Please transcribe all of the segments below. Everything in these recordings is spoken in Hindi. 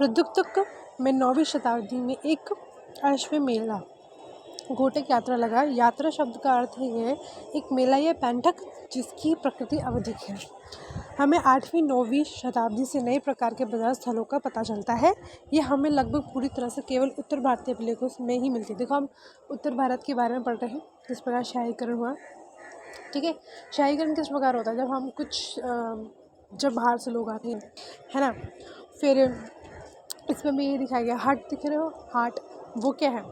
रुद्रतुक में 9वीं शताब्दी में एक अश्व मेला घोटक यात्रा लगा। यात्रा शब्द का अर्थ है एक मेला या पैंठक जिसकी प्रकृति अवधिक है। हमें 8वीं 9वीं शताब्दी से नए प्रकार के बाजार स्थलों का पता चलता है। ये हमें लगभग पूरी तरह से केवल उत्तर भारतीय अभिलेखों में ही मिलती है। देखो, हम उत्तर भारत के बारे में पढ़ रहे हैं, किस प्रकार शहरीकरण हुआ। ठीक है, शहरीकरण किस प्रकार होता है, जब हम जब बाहर से लोग आते हैं, है ना। फिर इसमें भी ये दिखाया गया, हाट दिख रहे हो, हाट वो क्या है,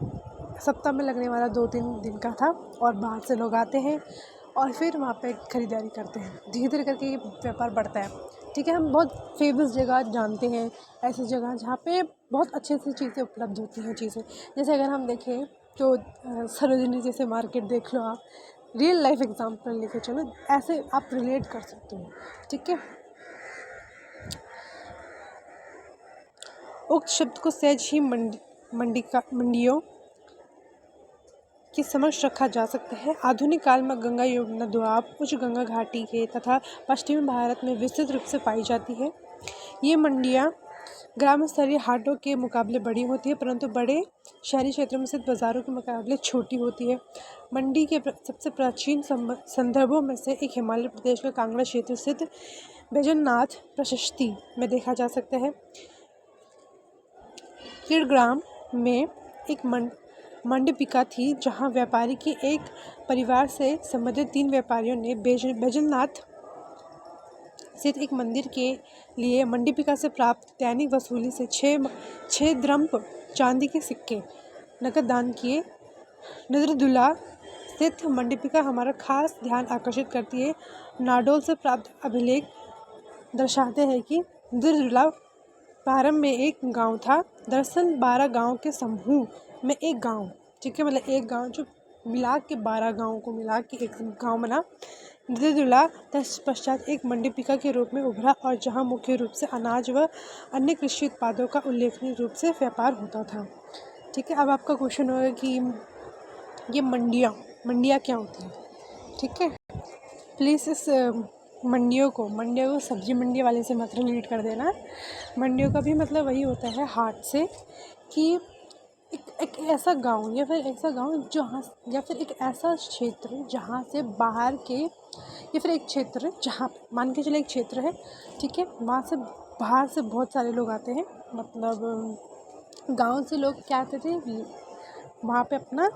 सप्ताह में लगने वाला 2-3 दिन का था और बाहर से लोग आते हैं और फिर वहाँ पे खरीदारी करते हैं। धीरे धीरे करके ये व्यापार बढ़ता है। ठीक है, हम बहुत फेमस जगह जानते हैं, ऐसी जगह जहाँ पे बहुत अच्छी अच्छी चीज़ें उपलब्ध होती हैं। जैसे अगर हम देखें तो सरोजिनी जैसे मार्केट देख लो, आप रियल लाइफ एग्जाम्पल लेके चलो, ऐसे आप रिलेट कर सकते हो। ठीक है, उक्त शब्द को सहज ही मंडियों की समक्ष रखा जा सकता है। आधुनिक काल में गंगा यमुना दोआब उच्च गंगा घाटी के तथा पश्चिमी भारत में विस्तृत रूप से पाई जाती है। ये मंडियाँ ग्राम स्तरीय हाटों के मुकाबले बड़ी होती है, परंतु बड़े शहरी क्षेत्रों में स्थित बाज़ारों के मुकाबले छोटी होती है। मंडी के सबसे प्राचीन संदर्भों में से एक हिमाचल प्रदेश का कांगड़ा क्षेत्र स्थित बैजनाथ प्रशस्ति में देखा जा सकता है। किड़ग्राम में एक मंडपिका थी, जहां व्यापारी के एक परिवार से संबंधित 3 व्यापारियों ने बैजनाथ स्थित एक मंदिर के लिए मंडपिका से प्राप्त दैनिक वसूली से 6 द्रंप चांदी के सिक्के नकद दान किए। नजरुद्दौला स्थित मंडपिका हमारा खास ध्यान आकर्षित करती है। नाडोल से प्राप्त अभिलेख दर्शाते हैं कि नजरुद्दौला प्रारंभ में एक गांव था। दरअसल 12 गांव के समूह में एक गांव, ठीक है, मतलब एक गांव जो मिला के 12 गांवों को मिला के एक गांव बना। नजरुद्दौला तत्पश्चात एक मंडपिका के रूप में उभरा और जहां मुख्य रूप से अनाज व अन्य कृषि उत्पादों का उल्लेखनीय रूप से व्यापार होता था। ठीक है, अब आपका क्वेश्चन होगा कि ये मंडियाँ क्या होती हैं। ठीक है, प्लीज़ इस मंडियों को सब्जी मंडी वाले से मत रिलेट कर देना। मंडियों का भी मतलब वही होता है हाट से, कि एक ऐसा गांव या फिर ऐसा गांव जहाँ या फिर एक ऐसा क्षेत्र जहाँ से बाहर के, या फिर एक क्षेत्र जहाँ मान के चले एक क्षेत्र है, ठीक है, वहाँ से बाहर से बहुत सारे लोग आते हैं। मतलब गांव से लोग क्या आते थे, वहाँ पे अपना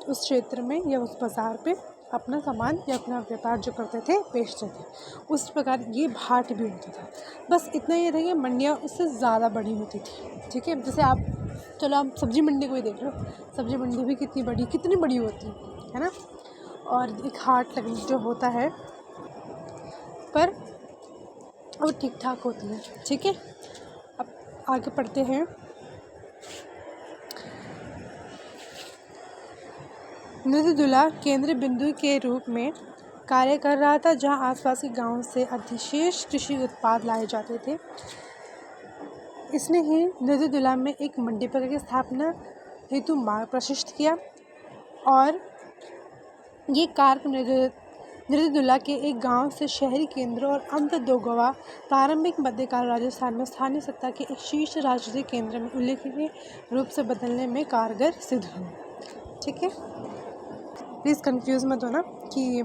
उस क्षेत्र में या उस बाज़ार पे अपना सामान या अपना व्यापार जो करते थे बेचते थे। उस प्रकार ये हाट भी होता था। बस इतना ही था कि मंडियाँ उससे ज़्यादा बड़ी होती थी। ठीक है, जैसे चलो आप सब्ज़ी मंडी को ही देख लो, सब्ज़ी मंडी भी कितनी बड़ी होती है ना। और एक हाट जो होता है पर वो ठीक ठाक होती है। ठीक है, अब आगे पढ़ते हैं। नजरुद्दौला केंद्र बिंदु के रूप में कार्य कर रहा था, जहां आसपास के गांवों से अधिशेष कृषि उत्पाद लाए जाते थे। इसने ही नजरुद्दौला में एक मंडपिका की स्थापना हेतु मार्ग प्रशस्त किया और ये कार्य नजरुद्दौला के एक गांव से शहरी केंद्र और अंतर्दोगवा प्रारंभिक मध्यकाल राजस्थान में स्थानीय सत्ता के एक शीर्ष राजनीतिक केंद्र में उल्लेखनीय रूप से बदलने में कारगर सिद्ध हुआ। ठीक है, प्लीज़ कंफ्यूज मत होना कि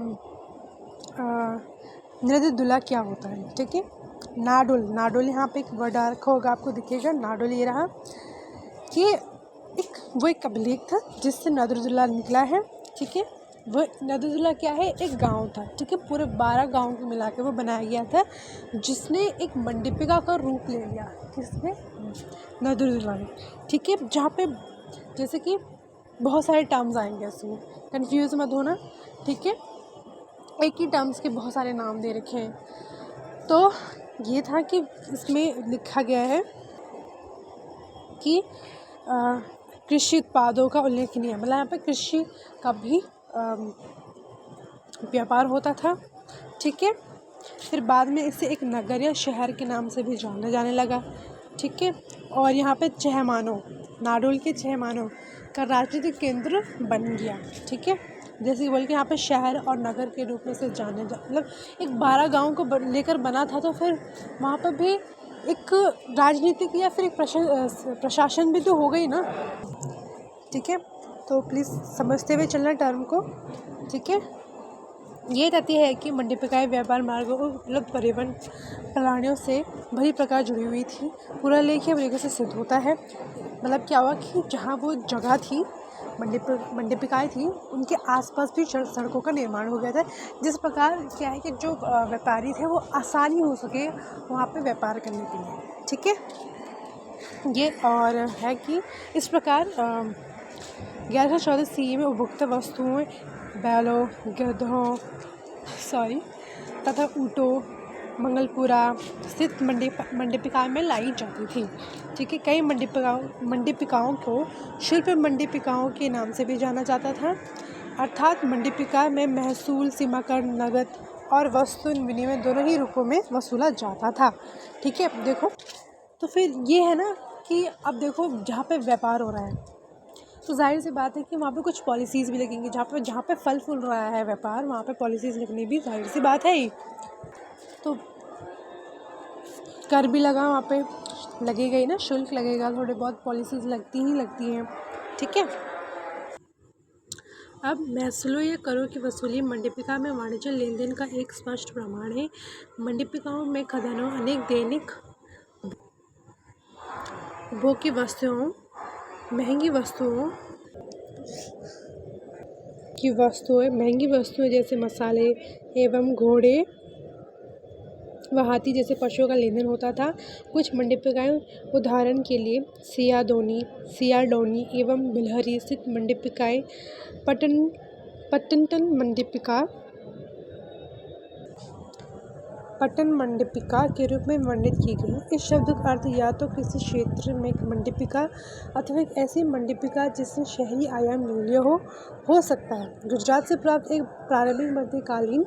नजरुद्दौला क्या होता है। ठीक है, नाडोल यहाँ पे एक वर्ड रखा होगा, आपको दिखेगा नाडोल, ये रहा कि एक अभिलेख था जिससे नजरुद्दौला निकला है। ठीक है, वो नजरुद्दौला क्या है, एक गांव था। ठीक है, पूरे 12 गांव को मिला के वो बनाया गया था, जिसने एक मंडपिका का रूप ले लिया। किसने, नजरुद्दौला ने। ठीक है, जहाँ पे जैसे कि बहुत सारे टर्म्स आएंगे इसमें, कंफ्यूज मत होना। ठीक है, एक ही टर्म्स के बहुत सारे नाम दे रखे हैं। तो ये था कि इसमें लिखा गया है कि कृषि उत्पादों का उल्लेखनीय, मतलब यहाँ पे कृषि का भी व्यापार होता था। ठीक है, फिर बाद में इसे एक नगर या शहर के नाम से भी जाना जाने लगा। ठीक है, और यहाँ पे नाडोल के चहमानो का राजनीतिक केंद्र बन गया। ठीक है, जैसे बोल के यहाँ पे शहर और नगर के रूप में से मतलब एक 12 गांव को लेकर बना था, तो फिर वहाँ पर भी एक राजनीतिक या फिर एक प्रशासन भी तो हो गई ना, ठीक है। तो प्लीज़ समझते हुए चलना टर्म को, ठीक है। ये तथ्य है कि मंडीपिकाएँ व्यापार मार्गों और उपलब्ध परिवहन प्रणालियों से भली प्रकार जुड़ी हुई थी। पूरा लेख ही तरीके से सिद्ध होता है। मतलब क्या हुआ कि जहाँ वो जगह थी, मंडीपिकाएँ थी, उनके आसपास भी सड़कों का निर्माण हो गया था, जिस प्रकार क्या है कि जो व्यापारी थे वो आसानी हो सके वहाँ पे व्यापार करने के लिए, ठीक है। ये और है कि इस प्रकार 1114 CE में उपभोक्ता वस्तुओं बैलों, गधों तथा ऊँटों मंगलपुरा स्थित मंडीपिकाओं में लाई जाती थी, ठीक है। कई मंडीपिकाओं को शिल्प मंडीपिकाओं के नाम से भी जाना जाता था, अर्थात मंडीपिका में महसूल, सीमाकर, नगद और वस्तु विनिमय दोनों ही रूपों में वसूला जाता था, ठीक है। देखो तो फिर ये है ना कि अब देखो जहाँ पे व्यापार हो रहा है तो जाहिर सी बात है कि वहाँ पे कुछ पॉलिसीज़ भी लगेंगी। जहाँ पे फल फूल रहा है व्यापार, वहाँ पे पॉलिसीज़ लगनी भी जाहिर सी बात है ही। तो कर भी लगा, वहाँ पे लगेगा ही ना, शुल्क लगेगा, थोड़ी बहुत पॉलिसीज़ लगती हैं, ठीक है। अब महसूलों या करों की वसूली मंडीपिका में वाणिज्य लेन देन का एक स्पष्ट प्रमाण है। मंडीपिकाओं में खदानों अनेक दैनिक उपभोग की वस्तुओं, महंगी वस्तुएं जैसे मसाले एवं घोड़े व हाथी जैसे पशुओं का लेन देन होता था। कुछ मंडीपिकाएँ उदाहरण के लिए सियाडोनी एवं बिलहरी स्थित मंडीपिकाएँ पट्टन मंडीपिका के रूप में वर्णित की गई। इस शब्द का अर्थ या तो किसी क्षेत्र में एक मंडीपिका अथवा एक ऐसी मंडीपिका जिसमें शहरी आयाम ले लिया हो सकता है। गुजरात से प्राप्त एक प्रारंभिक मध्यकालीन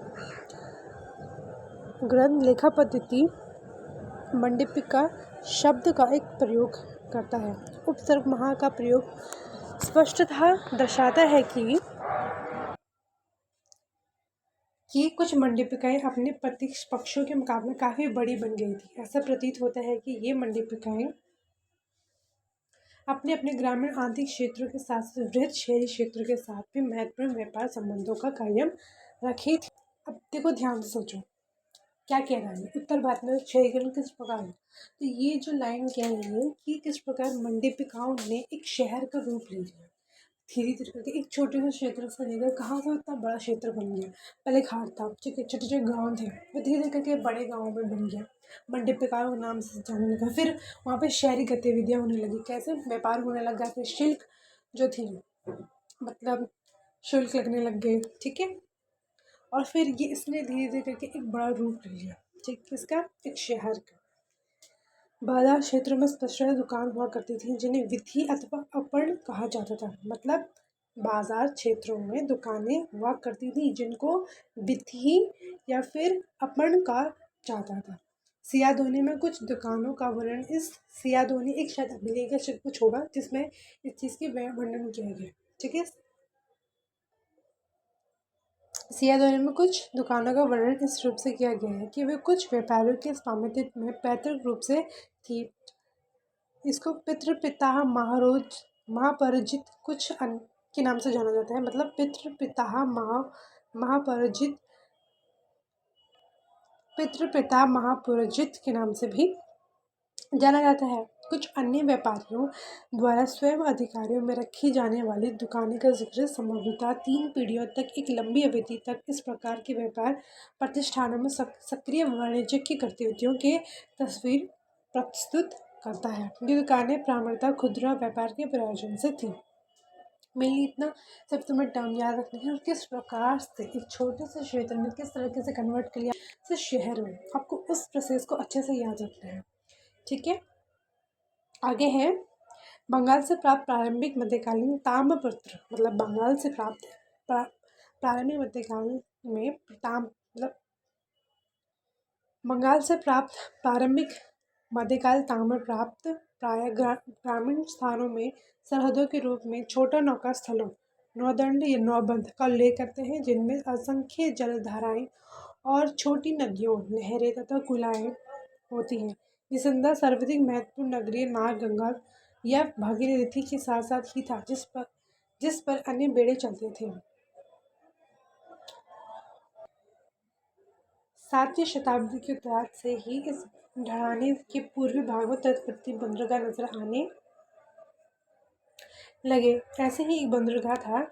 ग्रंथ लेखा पद्धति मंडीपिका शब्द का एक प्रयोग करता है। उपसर्ग महा का प्रयोग स्पष्टतः दर्शाता है कि कुछ मंडीपिकाएँ अपने प्रतिपक्षों के मुकाबले काफ़ी बड़ी बन गई थी। ऐसा प्रतीत होता है कि ये मंडीपिकाएँ अपने अपने ग्रामीण आर्थिक क्षेत्रों के साथ साथ वृहद शहरी क्षेत्रों के साथ भी महत्वपूर्ण व्यापार संबंधों का कायम रखी थी। अब देखो ध्यान से सोचो क्या कह रहा है, उत्तर भारत में शहरीकरण किस प्रकार है। तो ये जो लाइन कह रही है कि किस प्रकार मंडीपिकाओं ने एक शहर का रूप ले लिया, धीरे धीरे करके एक छोटे से क्षेत्र से लेकर कहाँ से इतना बड़ा क्षेत्र बन गया। पहले घाट था, ठीक है, छोटे छोटे गाँव थे, वो धीरे धीरे करके बड़े गाँव में बन गया, मंडीपिकाओं के नाम से जाने लगा। फिर वहाँ पे शहरी गतिविधियाँ होने लगी, कैसे व्यापार होने लगा, फिर शुल्क जो थी मतलब शुल्क लगने लग गए, ठीक है। और फिर ये इसने धीरे धीरे करके एक बड़ा रूप ले लिया, ठीक, किसका, एक शहर का। बाजार क्षेत्रों में स्पष्ट दुकान हुआ करती थी जिन्हें विथी अथवा अपर्ण कहा जाता था। मतलब बाजार क्षेत्रों में दुकानें हुआ करती थी जिनको विथी या फिर अपर्ण कहा जाता था। सियादोनी में कुछ दुकानों का वर्णन इस सियादोनी एक शायद अभिलेख या कुछ होगा जिसमें इस चीज़ की वर्णन किया गया, ठीक है। सियादोनी में कुछ दुकानों का वर्णन इस रूप से किया गया है कि वे कुछ व्यापारियों के स्वामित्व में पैतृक रूप से थी। इसको पितृपिताह महापरिचित कुछ के नाम से जाना जाता है। मतलब पितृपिता महापुरोहित के नाम से भी जाना जाता है। कुछ अन्य व्यापारियों द्वारा स्वयं अधिकारियों में रखी जाने वाली दुकानें का जिक्र संभवतः 3 पीढ़ियों तक एक लंबी अवधि तक इस प्रकार के व्यापार प्रतिष्ठानों में सक्रिय वाणिज्यिक गतिविधियों के तस्वीर प्रस्तुत करता है। ये दुकानें प्रारंभतः खुदरा व्यापार के प्रयोजन से थी। मेनली इतना सब तुम्हें टर्म याद रखना है और किस प्रकार से एक छोटे से क्षेत्र में किस तरीके से कन्वर्ट कर लिया से शहर में, आपको उस प्रोसेस को अच्छे से याद रखना है, ठीक है। आगे है बंगाल से प्राप्त प्रारंभिक मध्यकालीन ताम्रपत्र। मतलब बंगाल से प्राप्त प्रारंभिक मध्यकाल में बंगाल से प्राप्त प्रारंभिक मध्यकाल ताम्र प्राप्त प्राय ग्रामीण स्थानों में सरहदों के रूप में छोटा नौका स्थलों नौदंड या नौबंध का उल्लेख करते हैं जिनमें असंख्य जलधाराएं और छोटी नदियों, नहरें तथा कुलाएं होती हैं। निसंदेह सर्वाधिक महत्वपूर्ण नगरीय मार्ग गंगा या भागीरथी के साथ साथ ही था, जिस पर अन्य बेड़े चलते थे। 7वीं शताब्दी के उत्तरार्ध से ही इस ढलाने के पूर्वी भाग में तटवर्ती बंदरगाह नजर आने लगे। ऐसे ही एक बंदरगाह था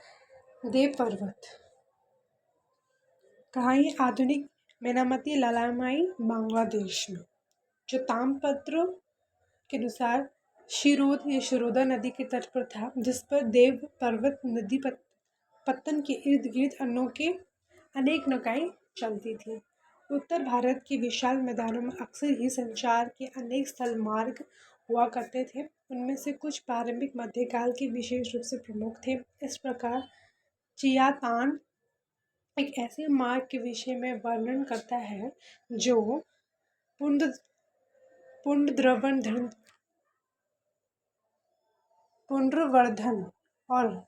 देव पर्वत। कहाँ ये? आधुनिक मेनामती लालामाई बांग्लादेश में, जो ताम्रपत्र के अनुसार शिरोद या शिरोदा नदी के तट पर था, जिस पर देव पर्वत नदी पत्तन के इर्द गिर्द अनेक नौकाएं चलती थी। उत्तर भारत के विशाल मैदानों में अक्सर ही संचार के अनेक स्थल मार्ग हुआ करते थे। उनमें से कुछ प्रारंभिक मध्यकाल के विशेष रूप से प्रमुख थे। इस प्रकार चियातान एक ऐसे मार्ग के विषय में वर्णन करता है जो पुंड्रवर्धन और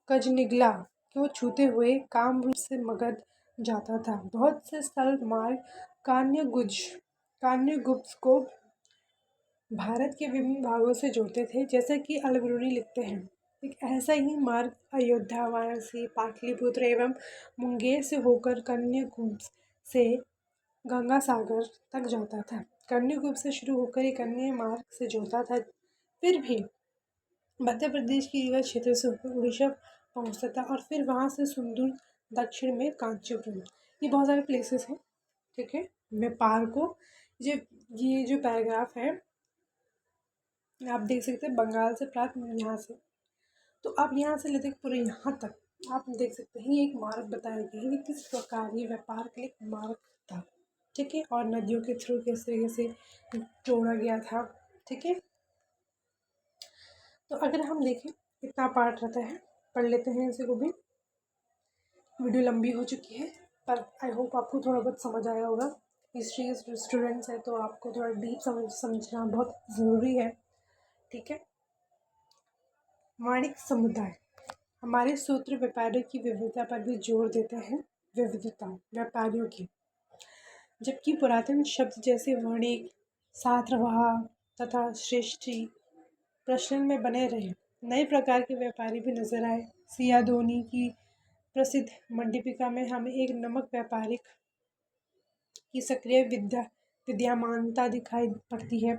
कजनिगला को छूते हुए कामरूप से मगध जाता था। बहुत से स्थल मार्ग कान्यगुब्स को भारत के विभिन्न भागों से जोड़ते थे, जैसे कि अलबरूनी लिखते हैं। एक ऐसा ही मार्ग अयोध्या, वाराणसी, पाटलिपुत्र एवं मुंगेर से होकर कन्याकुब्ज से गंगा सागर तक जाता था। कन्याकुब्ज से शुरू होकर एक अन्य मार्ग से जोड़ता था, फिर भी मध्य प्रदेश के युवा क्षेत्र से होकर उड़ीसा पहुंचता था और फिर वहां से सुंदूर, दक्षिण में कांचीपुरम। ये बहुत सारे प्लेसेस हैं, ठीक है। व्यापार को ये जो पैराग्राफ है आप देख सकते हैं, बंगाल से प्राप्त यहाँ से, तो आप यहाँ से लेते पूरे यहाँ तक आप देख सकते हैं। ये एक मार्ग बताया गया है कि किस प्रकार ये व्यापार के लिए मार्ग था, ठीक है, और नदियों के थ्रू किस तरीके से जोड़ा गया था, ठीक है। तो अगर हम देखें, इतना पार्ट रहता है, पढ़ लेते हैं इसे को भी। वीडियो लंबी हो चुकी है, पर आई होप आपको थोड़ा बहुत समझ आया होगा। हिस्ट्री स्टूडेंट्स है तो आपको थोड़ा डीप समझना बहुत ज़रूरी है, ठीक है। वाणिज्य समुदाय हमारे सूत्र व्यापारियों की विविधता पर भी जोर देते हैं। विविधता व्यापारियों की, जबकि पुरातन शब्द जैसे वणिक, सात्रवाह तथा श्रेष्ठी प्रचलन में बने रहे, नए प्रकार के व्यापारी भी नजर आए। सियादोनी की प्रसिद्ध मंडीपिका में हमें एक नमक व्यापारिक की सक्रिय विद्यमानता दिखाई पड़ती है।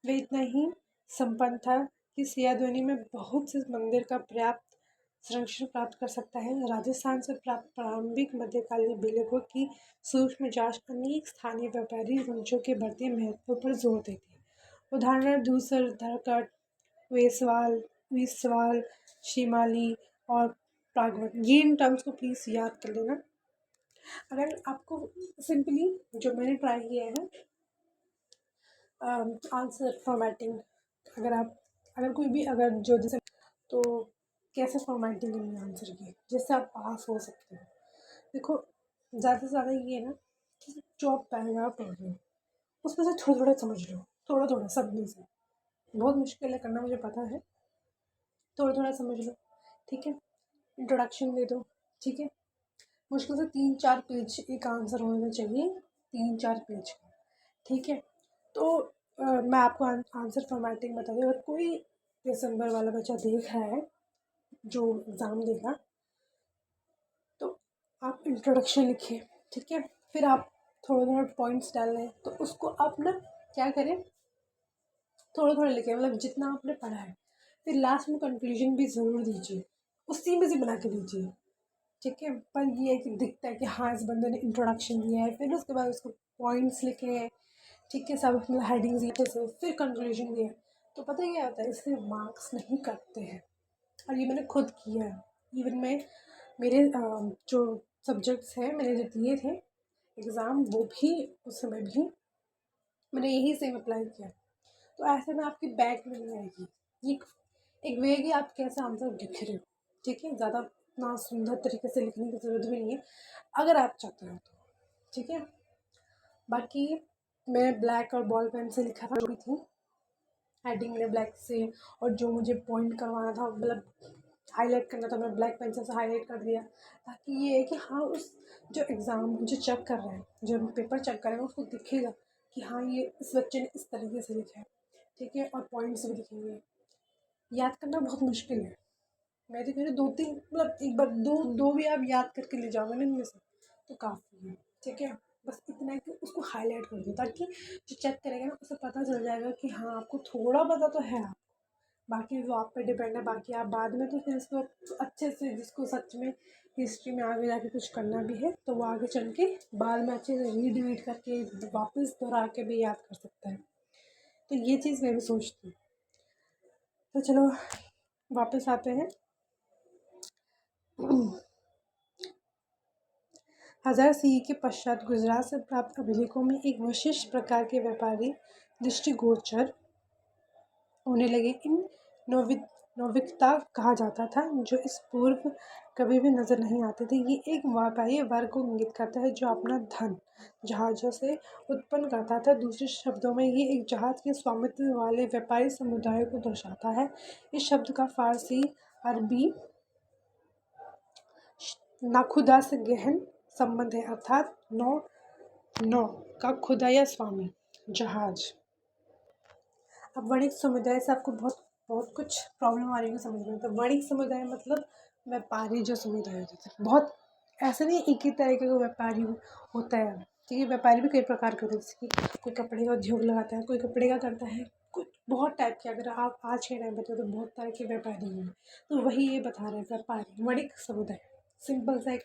वे इतना ही संपन्न था कि सियादोनी में बहुत से मंदिर का पर्याप्त संरक्षण प्राप्त कर सकता है। राजस्थान से प्राप्त प्रारंभिक मध्यकालीन बिलेखों की सूक्ष्म जांच अनेक स्थानीय व्यापारी वंशों के बढ़ते महत्व पर जोर देती है। उदाहरण धूसर, धरकट, विस्वाल, शिमाली और प्रागवत। ये इन टर्म्स को प्लीज़ याद कर लेना। अगर आपको सिंपली जो मैंने ट्राई किया है आंसर फॉर्मेटिंग, अगर कोई भी जो जैसे तो कैसे फॉर्मेटिंग करनी है आंसर की, जिससे आप पास हो सकते हो। देखो, ज़्यादा से ज़्यादा ये है ना कि जो आप पैराग्राफ पढ़ रहे हो उसमें से थोड़ा थोड़ा समझ लो, थोड़ा थोड़ा सब में से। बहुत मुश्किल है करना, मुझे पता है, थोड़ा थोड़ा समझ लो, ठीक है। इंट्रोडक्शन दे दो, ठीक है। मुश्किल से 3-4 पेज एक आंसर होना चाहिए, 3-4 पेज का, ठीक है। तो मैं आपको आंसर फॉर्मेटिंग बता दूँ। अगर कोई दिसंबर वाला बच्चा देख रहा है जो एग्ज़ाम देगा, तो आप इंट्रोडक्शन लिखिए, ठीक है। फिर आप थोड़ा थोड़ा पॉइंट्स डाल रहे हैं तो उसको आप ना क्या करें, थोड़ा थोड़ा लिखें, मतलब जितना आपने पढ़ा है। फिर लास्ट में कंक्लूजन भी ज़रूर दीजिए, उसी में से बना के दीजिए, ठीक है। पर ये है कि दिखता है कि हाँ इस बंदे ने इंट्रोडक्शन दिया है, फिर उसके बाद उसको पॉइंट्स लिखे हैं, ठीक है, सब मतलब हेडिंग्स लिखे से, फिर कंक्लूजन दिया, तो पता है क्या होता है, इससे मार्क्स नहीं कटते हैं। और ये मैंने खुद किया है। इवन मैं मेरे जो सब्जेक्ट्स हैं मैंने जो दिए थे एग्ज़ाम, वो भी उस समय भी मैंने यही सेम अप्लाई किया। तो ऐसे में आपकी बैक में नहीं आएगी। ये एक वे है कि आप कैसे आंसर लिख रहे हो, ठीक है। ज़्यादा इतना सुंदर तरीके से लिखने की ज़रूरत भी नहीं है अगर आप चाहते हो तो, ठीक है। बाकी मैं ब्लैक और बॉल पेन से लिखा था भी थी, हेडिंग में ब्लैक से, और जो मुझे पॉइंट करवाना था, मतलब हाईलाइट करना था, मैं ब्लैक पेंसिल से हाईलाइट कर दिया, ताकि ये है कि हाँ उस जो एग्ज़ाम जो चेक कर रहे हैं, जो पेपर चेक कर रहे हैं उसको दिखेगा कि हाँ ये इस बच्चे ने इस तरीके से लिखा है, ठीक है, और पॉइंट्स भी लिखेंगे। याद करना बहुत मुश्किल है। मैं तो कह रही 2-3 मतलब एक बार दो भी आप याद करके ले जाओगे ना इनमें से तो काफ़ी है, ठीक है। बस इतना है कि उसको हाईलाइट कर दो ताकि जो चेक करेगा ना उसे पता चल जाएगा कि हाँ आपको थोड़ा पता तो है। बाकी वो आप पे डिपेंड है, बाकी आप बाद में तो फिर इसको अच्छे से, जिसको सच में हिस्ट्री में आगे जाके कुछ करना भी है तो वो आगे चल के बाद में अच्छे से रीड वीड करके वापस दोहरा के भी याद कर सकता है। तो ये चीज़ मैं भी सोचती हूँ। तो चलो वापस आते हैं। 1000 CE के पश्चात गुजरात से प्राप्त अभिलेखों में एक विशिष्ट प्रकार के व्यापारी दृष्टिगोचर होने लगे। इन नौविकता कहा जाता था, जो इस पूर्व कभी भी नजर नहीं आते थे। ये एक व्यापारी वर्ग को इंगित करता है जो अपना धन जहाज़ों से उत्पन्न करता था। दूसरे शब्दों में ये एक जहाज़ के स्वामित्व वाले व्यापारी समुदाय को दर्शाता है। इस शब्द का फारसी, अरबी नाखुदा से गहन संबंध है, अर्थात नौ का खुदा या स्वामी, जहाज। अब वणिक समुदाय से आपको बहुत बहुत कुछ प्रॉब्लम आ रही है समझ में। तो वणिक समुदाय मतलब व्यापारी जो समुदाय होते थे, बहुत ऐसे नहीं एक ही तरीके का व्यापारी होता है, ठीक है। व्यापारी भी कई प्रकार के होते हैं, जैसे कि कोई कपड़े का उद्योग लगाता है, कोई कपड़े का करता है, कुछ बहुत टाइप के। अगर आप आज के टाइम पर तो बहुत तरह के व्यापारी हैं, तो वही ये बता रहे हैं व्यापारी वणिक समुदाय। सिंपल सा एक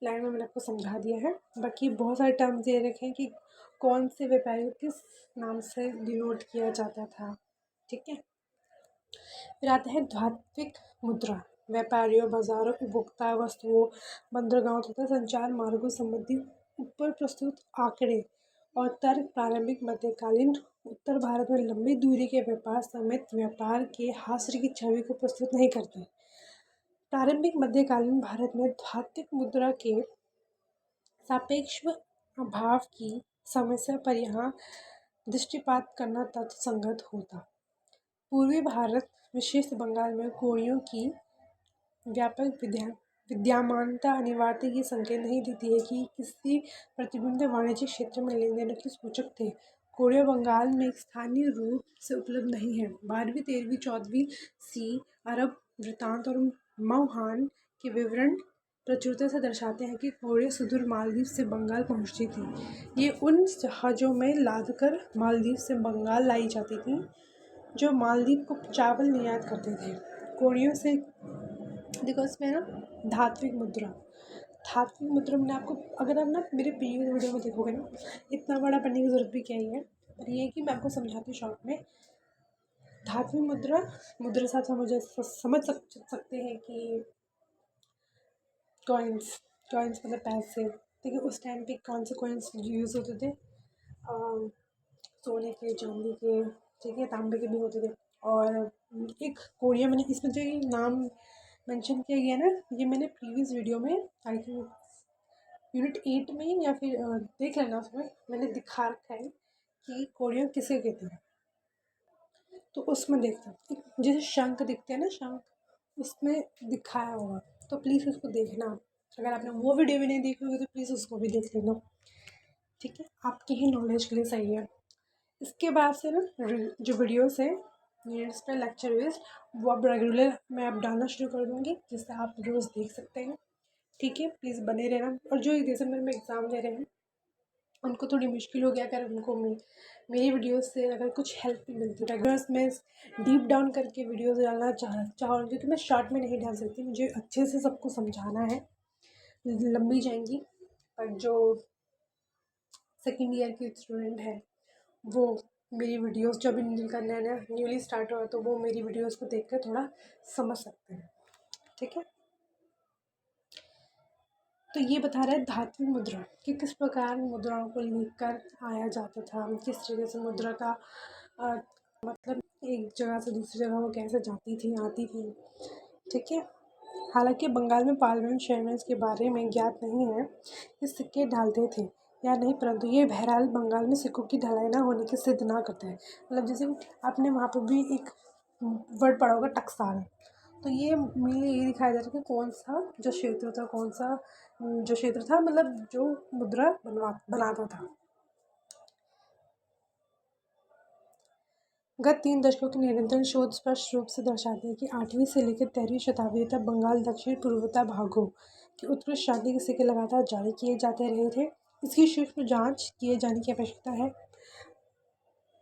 लाइन में मैंने आपको समझा दिया है। बाकी बहुत सारे टर्म्स ये रखे हैं कि कौन से व्यापारी को किस नाम से डिनोट किया जाता था, ठीक है। फिर आता है धात्विक मुद्रा। व्यापारियों, बाजारों, उपभोक्ता वस्तुओं, बंदरगाहों तथा संचार मार्गों संबंधी ऊपर प्रस्तुत आंकड़े और तर्क प्रारंभिक मध्यकालीन उत्तर भारत में लंबी दूरी के व्यापार समेत व्यापार के हाशिए की छवि को प्रस्तुत नहीं करते। प्रारंभिक मध्यकालीन भारत में धात्विक मुद्रा के सापेक्ष अभाव की समस्या पर यहाँ दृष्टिपात करना तर्कसंगत होता। पूर्वी भारत, विशेष बंगाल में कोड़ियों की व्यापक विद्यमानता अनिवार्यता ये संकेत नहीं देती है कि किसी प्रतिबंधित वाणिज्यिक क्षेत्र में लेन देन के सूचक थे। कोड़ियों बंगाल में एक स्थानीय रूप से उपलब्ध नहीं है। 12वीं, 13वीं, 14वीं सी अरब वृत्तांत और मौहान के विवरण प्रचुरता से दर्शाते हैं कि कोड़ियाँ सुदूर मालदीव से बंगाल पहुँचती थी। ये उन जहाज़ों में लादकर मालदीव से बंगाल लाई जाती थी जो मालदीव को चावल निर्यात करते थे। कोड़ियों से देखो इसमें ना धात्विक मुद्रा मैंने आपको, अगर आप ना मेरे प्रीवियस वीडियो में देखोगे ना, इतना बड़ा पढ़ने की ज़रूरत भी क्या ही है, पर ये है कि मैं आपको समझाती हूँ शॉर्ट में। धात्विक मुद्रा से आप समझ सकते हैं कि कॉइन्स मतलब पैसे, ठीक है। उस टाइम पे कौन से कॉइन्स यूज़ होते थे, सोने के, चांदी के, ठीक है, तांबे के भी होते थे। और एक कोरिया, मैंने इसमें जो ये नाम मेंशन किया गया ना, ये मैंने प्रीवियस वीडियो में आई थिंक यूनिट 8 में या फिर देख लेना, उसमें मैंने दिखा रखा है कि कोरिया किसे कहते हैं। तो उसमें देखना जैसे शंख दिखते हैं ना, शंख उसमें दिखाया होगा, तो प्लीज़ उसको देखना। अगर आपने वो वीडियो भी नहीं देखी होगी तो प्लीज़ उसको भी देख लेना, ठीक है, आपकी ही नॉलेज के लिए सही है। इसके बाद से ना जो वीडियोस है नीड्स पे लेक्चर बेस्ड, वो अब रेगुलर मैं अब डालना शुरू कर दूँगी, जिससे आप रोज़ देख सकते हैं, ठीक है। प्लीज़ बने रहना। और जो दिसंबर में एग्ज़ाम दे रहे हैं उनको थोड़ी मुश्किल हो गया, अगर उनको मेरी वीडियोस से अगर कुछ हेल्प भी मिलती है। रेगुलर्स में डीप डाउन करके वीडियोस डालना चाहूँगी, क्योंकि मैं शॉर्ट में नहीं डाल सकती, मुझे अच्छे से सबको समझाना है, लंबी जाएंगी। पर जो सेकेंड ईयर के स्टूडेंट हैं वो मेरी वीडियोस, जो अभी जिनका नया नया न्यूली स्टार्ट हुआ, तो वो मेरी वीडियोस को देखकर थोड़ा समझ सकते हैं, ठीक है। तो ये बता रहा है धात्विक मुद्रा कि किस प्रकार मुद्राओं को लेकर आया जाता था, किस तरीके से मुद्रा का मतलब एक जगह से दूसरी जगह वो कैसे जाती थी, आती थी, ठीक है। हालांकि बंगाल में पार्लियामेंट चेयरमैन के बारे में ज्ञात नहीं है कि सिक्के ढालते थे या नहीं, परंतु ये बहरहाल बंगाल में सिक्कों की ढलाई ना होने की सिद्ध ना करता है। मतलब जैसे आपने वहाँ पर भी एक वर्ड पढ़ा होगा टकसाल, तो ये मेनली ये दिखाया जा रहा है कि कौन सा जो क्षेत्र था, कौन सा जो क्षेत्र था, मतलब जो मुद्रा बनाता था। गत 3 दशकों के निरंतर शोध स्पष्ट रूप से दर्शाते हैं कि 8वीं से लेकर 13वीं शताब्दी तक बंगाल दक्षिण पूर्वोत्तर भागों की उत्कृष्ट शांति के सिक्के लगातार जारी किए जाते रहे थे। इसकी सूक्ष्म जांच किए जाने की आवश्यकता है।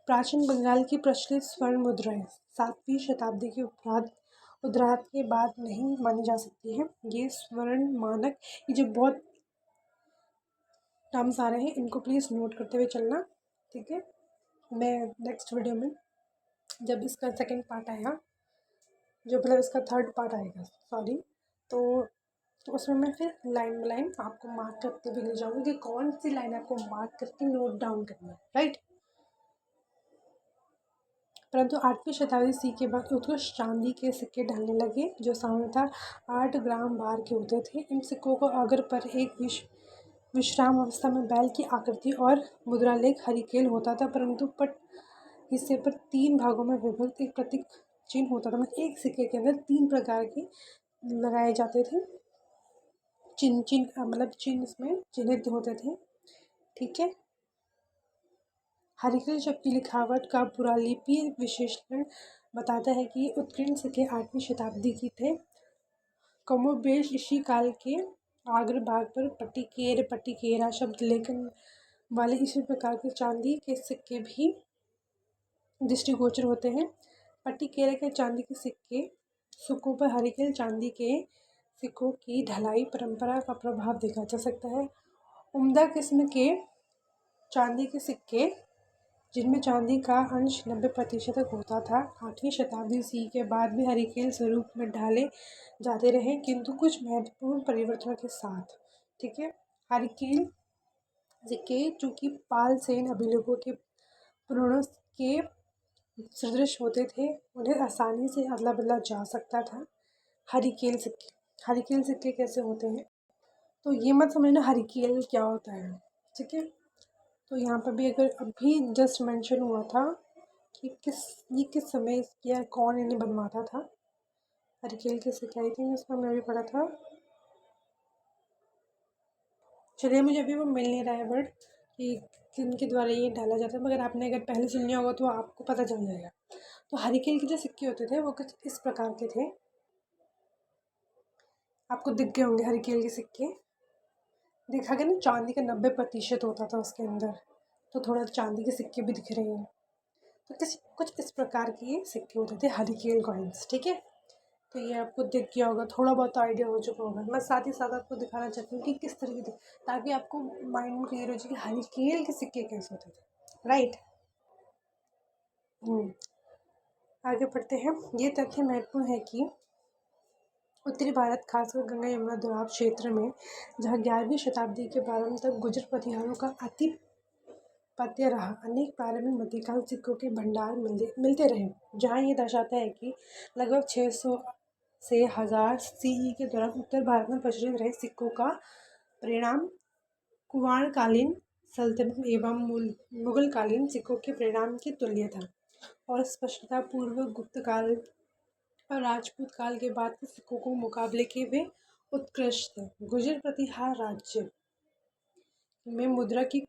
प्राचीन बंगाल की प्रचलित स्वर्ण मुद्राएं 7वीं शताब्दी के उत्तरार्ध के बाद नहीं मानी जा सकती है। ये स्वर्ण मानक, ये जो बहुत टर्म्स आ रहे हैं, इनको प्लीज़ नोट करते हुए चलना, ठीक है। मैं नेक्स्ट वीडियो में जब इसका सेकंड पार्ट आएगा, जो मतलब इसका थर्ड पार्ट आएगा, सॉरी, तो उसमें मैं फिर लाइन बाय लाइन आपको मार्क करते हुए ले जाऊँगी कि कौन सी लाइन आपको मार्क करके नोट डाउन करनी है, राइट। परंतु 8वीं शताब्दी सी के बाद उत्कृष्ट चांदी के सिक्के ढलने लगे, जो सामान्यतः 8 ग्राम भार के होते थे। इन सिक्कों को अगर पर एक विश्राम अवस्था में बैल की आकृति और मुद्रालेख हरिकेल होता था, परंतु पट हिस्से पर 3 भागों में विभक्त एक प्रतीक चिन्ह होता था। मतलब एक सिक्के के अंदर 3 प्रकार के लगाए जाते थे चिन्ह, मतलब चिन्ह इसमें चिन्हित होते थे, ठीक है। हरिकेल शब्द की लिखावट का पुरालिपि विश्लेषण बताता है कि उत्कीर्ण सिक्के 8वीं शताब्दी की थे। कमोबेश इसी काल के आग्र भाग पर पट्टिकेरा शब्द लेखन वाले इसी प्रकार के चांदी के सिक्के भी दृष्टिगोचर होते हैं। पट्टिकेरा के चांदी के सिक्कों पर हरिकेल चांदी के सिक्कों की ढलाई परंपरा का प्रभाव देखा जा सकता है। उम्दा किस्म के चांदी के सिक्के, जिनमें चांदी का अंश 90% तक होता था, 8वीं शताब्दी सी के बाद भी हरिकेल स्वरूप में ढाले जाते रहे, किंतु कुछ महत्वपूर्ण परिवर्तनों के साथ, ठीक है। हरिकेल सिक्के चूँकि पाल सेन अभिलेखों के पुराणों के सदृश होते थे, उन्हें आसानी से अदला बदला जा सकता था। हरिकेल सिक्के कैसे होते हैं, तो ये मत समझना हरिकेल क्या होता है, ठीक है। तो यहाँ पर भी अगर अभी जस्ट मेंशन हुआ था कि किस समय या कौन इन्हें बनवाता था, हरिकेल के सिक्के, आई थिंक इसका मैं भी पढ़ा था। चलिए, मुझे अभी वो मिल नहीं रहा है वर्ड कि किनके द्वारा ये डाला जाता है, मगर आपने अगर पहले सुन लिया होगा तो आपको पता चल जाएगा। तो हरिकेल के जो सिक्के होते थे वो कुछ इस प्रकार के थे, आपको दिख गए होंगे हरिकेल के सिक्के। देखा गया ना, चांदी का 90% होता था उसके अंदर, तो थोड़ा चांदी के सिक्के भी दिख रहे हैं। तो कुछ इस प्रकार के ये सिक्के होते थे, हरिकेल कॉइन्स, ठीक है। तो ये आपको दिख गया होगा, थोड़ा बहुत आइडिया हो चुका होगा। मैं साथ ही साथ आपको दिखाना चाहती हूँ कि किस तरीके से, ताकि आपको माइंड में क्लियर हो जाए कि हरिकेल के सिक्के कैसे होते थे, राइट। आगे बढ़ते हैं। ये तथ्य महत्वपूर्ण है कि उत्तरी भारत, खासकर गंगा यमुना दोआब क्षेत्र में, जहाँ 11वीं शताब्दी के प्रारंभ तक गुजर प्रतिहारों का आधिपत्य रहा, अनेक प्रारंभिक मध्यकाल सिक्कों के भंडार मिलते रहे, जहाँ ये दर्शाता है कि लगभग 600 से 1000 CE के दौरान उत्तर भारत में प्रचलित रहे सिक्कों का परिणाम कुमारकालीन सल्तनत एवं मुगलकालीन सिक्कों के परिणाम की तुल्य था, और स्पष्टता पूर्व गुप्त काल और राजपूत काल के बाद के सिक्कों को मुकाबले के वे उत्कृष्ट थे। गुजर प्रतिहार राज्य में मुद्रा की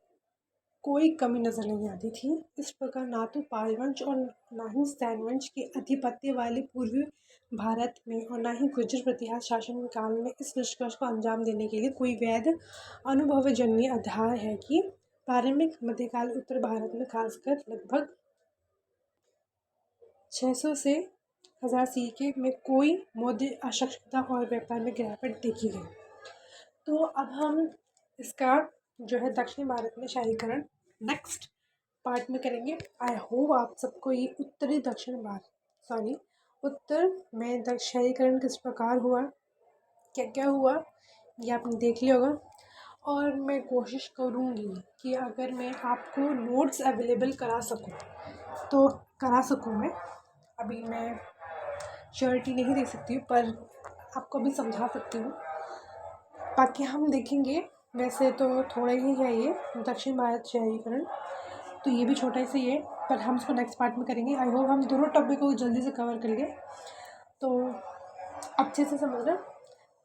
कोई कमी नजर नहीं आती थी। इस प्रकार ना तो पाल वंश और ना ही सैन वंश के आधिपत्य वाले पूर्वी भारत में और ना ही गुजर प्रतिहार शासन काल में इस निष्कर्ष को अंजाम देने के लिए कोई वैध अनुभवजन्य आधार है कि प्रारंभिक मध्यकाल उत्तर भारत में खासकर लगभग 600 से 1000 CE में कोई मौद्रिक अक्षमता और व्यापार में गिरावट देखी गई। तो अब हम इसका जो है दक्षिण भारत में शहरीकरण नेक्स्ट पार्ट में करेंगे। आई होप आप सबको ये उत्तर में शहरीकरण किस प्रकार हुआ, क्या क्या हुआ, ये आपने देख लिया होगा। और मैं कोशिश करूँगी कि अगर मैं आपको नोट्स अवेलेबल करा सकूँ तो करा सकूँ। मैं अभी मैं श्योरिटी नहीं दे सकती हूँ, पर आपको भी समझा सकती हूँ। बाकी हम देखेंगे, वैसे तो थोड़ा ही है ये दक्षिण भारत शहरीकरण, तो ये भी छोटा सा ही है, पर हम इसको नेक्स्ट पार्ट में करेंगे। आई होप हम दोनों टॉपिक को जल्दी से कवर कर लें, तो अच्छे से समझना।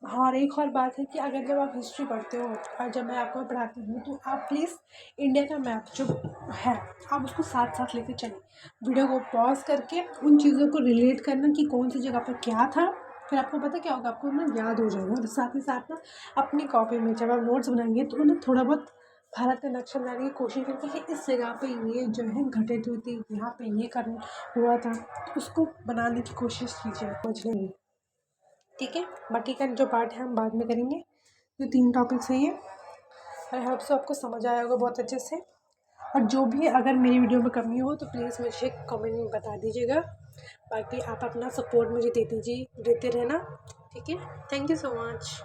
हाँ, और एक और बात है कि अगर जब आप हिस्ट्री पढ़ते हो और जब मैं आपको पढ़ाती हूँ तो आप प्लीज़ इंडिया का मैप जो है आप उसको साथ साथ लेके चलें। वीडियो को पॉज करके उन चीज़ों को रिलेट करना कि कौन सी जगह पर क्या था, फिर आपको पता क्या होगा, आपको ना याद हो जाएगा। और साथ ही साथ ना अपनी कॉपी में जब आप नोट्स बनाएंगे तो उन्हें थोड़ा बहुत भारत का नक्शा बनाने की कोशिश करके कि इस जगह पे ये जो है घटित हुई थी, यहाँ पे ये कर हुआ था, तो उसको बनाने की कोशिश कीजिए समझने में। ठीक है, बाकी का जो पार्ट है हम बाद में करेंगे। जो 3 टॉपिक्स हैं ये, आई होप सो आपको समझ आया होगा बहुत अच्छे से। और जो भी अगर मेरी वीडियो में कमी हो तो प्लीज़ मुझे कमेंट में बता दीजिएगा। बाकी आप अपना सपोर्ट मुझे देते रहना। ठीक है, थैंक यू सो मच।